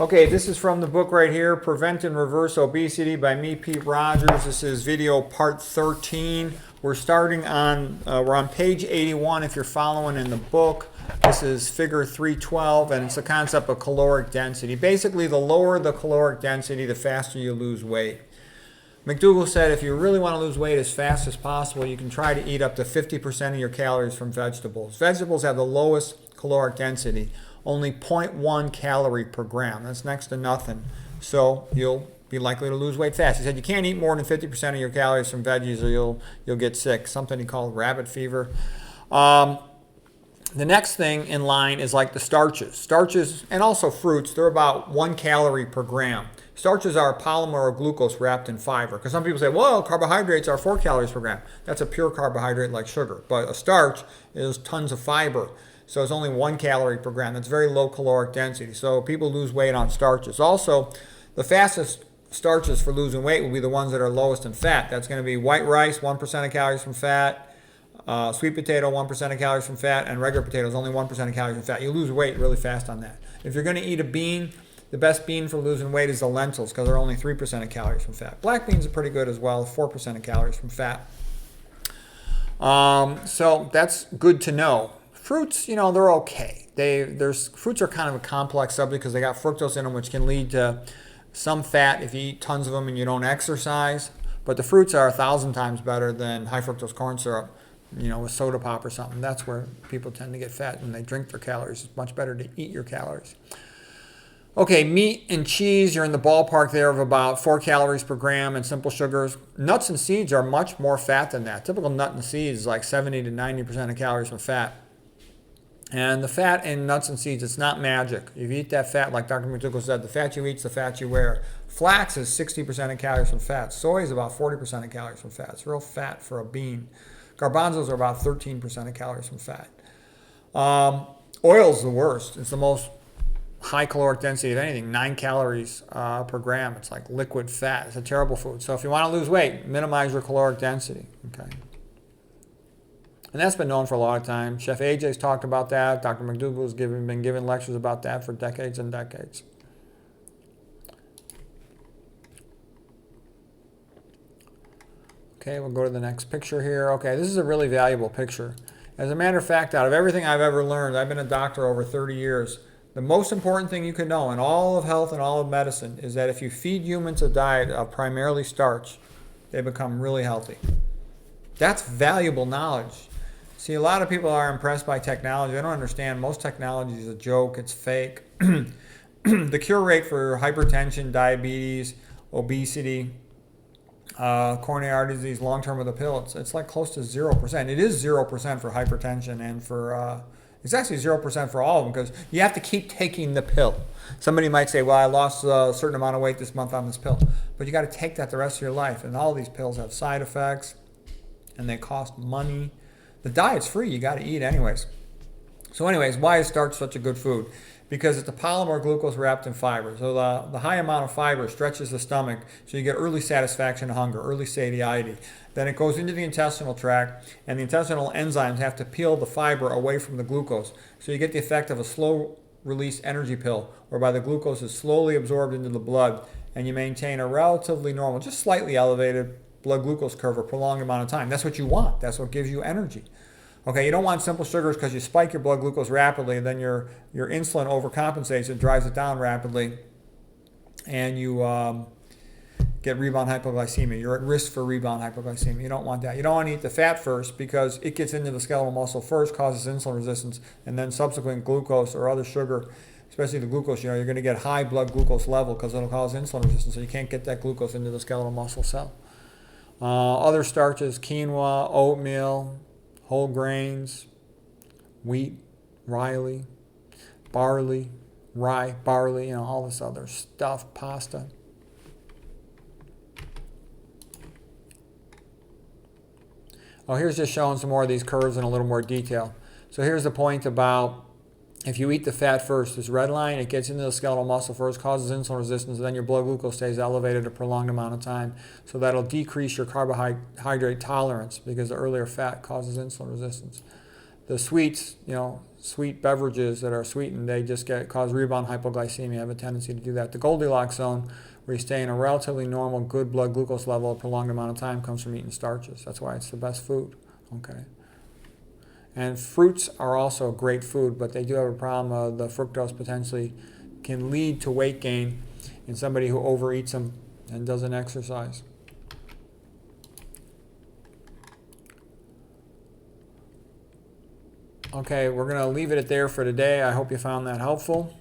Okay, this is from the book right here, Prevent and Reverse Obesity by me, Pete Rogers. This is video part 13. We're on page 81 if you're following in the book. This is figure 312, and it's the concept of caloric density. Basically, the lower the caloric density, the faster you lose weight. McDougall said if you really want to lose weight as fast as possible, you can try to eat up to 50% of your calories from vegetables. Vegetables have the lowest caloric density, only 0.1 calorie per gram. That's next to nothing. So you'll be likely to lose weight fast. He said you can't eat more than 50% of your calories from veggies or you'll get sick. Something he called rabbit fever. The next thing in line is like the starches. Starches and also fruits, they're about 1 calorie per gram. Starches are a polymer or glucose wrapped in fiber. Because some people say, well, carbohydrates are 4 calories per gram. That's a pure carbohydrate like sugar. But a starch is tons of fiber. So it's only 1 calorie per gram. That's very low caloric density. So people lose weight on starches. Also, the fastest starches for losing weight will be the ones that are lowest in fat. That's going to be white rice, 1% of calories from fat. Sweet potato, 1% of calories from fat. And regular potatoes, only 1% of calories from fat. You lose weight really fast on that. If you're going to eat a bean, the best bean for losing weight is the lentils because they're only 3% of calories from fat. Black beans are pretty good as well, 4% of calories from fat. So that's good to know. Fruits, they're okay. Fruits are kind of a complex subject because they got fructose in them, which can lead to some fat if you eat tons of them and you don't exercise. But the fruits are 1,000 times better than high fructose corn syrup, with soda pop or something. That's where people tend to get fat when they drink their calories. It's much better to eat your calories. Okay, meat and cheese, you're in the ballpark there of about 4 calories per gram, and simple sugars. Nuts and seeds are much more fat than that. Typical nut and seeds is like 70 to 90% of calories from fat. And the fat in nuts and seeds, it's not magic. If you eat that fat, like Dr. McDougall said, the fat you eat is the fat you wear. Flax is 60% of calories from fat. Soy is about 40% of calories from fat. It's real fat for a bean. Garbanzos are about 13% of calories from fat. Oil's the worst. It's the most high caloric density of anything, 9 calories per gram. It's like liquid fat. It's a terrible food. So if you want to lose weight, minimize your caloric density. Okay. And that's been known for a lot of time. Chef AJ's talked about that. Dr. McDougall's been giving lectures about that for decades and decades. Okay, we'll go to the next picture here. Okay, this is a really valuable picture. As a matter of fact, out of everything I've ever learned, I've been a doctor over 30 years, the most important thing you can know in all of health and all of medicine is that if you feed humans a diet of primarily starch, they become really healthy. That's valuable knowledge. See, a lot of people are impressed by technology. They don't understand most technology is a joke. It's fake. The cure rate for hypertension, diabetes, obesity, coronary artery disease, long-term with a pill, it's like close to 0%. It is 0% for hypertension and for, it's actually 0% for all of them because you have to keep taking the pill. Somebody might say, well, I lost a certain amount of weight this month on this pill. But you got to take that the rest of your life. And all these pills have side effects and they cost money. The diet's free. You got to eat anyways. So anyways, why is starch such a good food? Because it's a polymer glucose wrapped in fiber. So the high amount of fiber stretches the stomach, so you get early satisfaction of hunger, early satiety. Then it goes into the intestinal tract, and the intestinal enzymes have to peel the fiber away from the glucose. So you get the effect of a slow-release energy pill, whereby the glucose is slowly absorbed into the blood, and you maintain a relatively normal, just slightly elevated blood glucose curve a prolonged amount of time. That's what you want. That's what gives you energy. Okay, you don't want simple sugars because you spike your blood glucose rapidly, and then your insulin overcompensates, it drives it down rapidly, and you get rebound hypoglycemia. You're at risk for rebound hypoglycemia. You don't want that. You don't want to eat the fat first because it gets into the skeletal muscle first, causes insulin resistance, and then subsequent glucose or other sugar, especially the glucose, you're going to get high blood glucose level because it'll cause insulin resistance, so you can't get that glucose into the skeletal muscle cell. Other starches, quinoa, oatmeal, whole grains, wheat, rye, barley, all this other stuff, pasta. Oh, here's just showing some more of these curves in a little more detail. So here's the point about if you eat the fat first, this red line, it gets into the skeletal muscle first, causes insulin resistance, and then your blood glucose stays elevated a prolonged amount of time. So that'll decrease your carbohydrate tolerance because the earlier fat causes insulin resistance. the sweets, sweet beverages that are sweetened, they just cause rebound hypoglycemia, have a tendency to do that. The Goldilocks zone, where you stay in a relatively normal, good blood glucose level a prolonged amount of time, comes from eating starches. That's why it's the best food. Okay. And fruits are also great food, but they do have a problem of the fructose potentially can lead to weight gain in somebody who overeats them and doesn't exercise. Okay, we're going to leave it at there for today. I hope you found that helpful.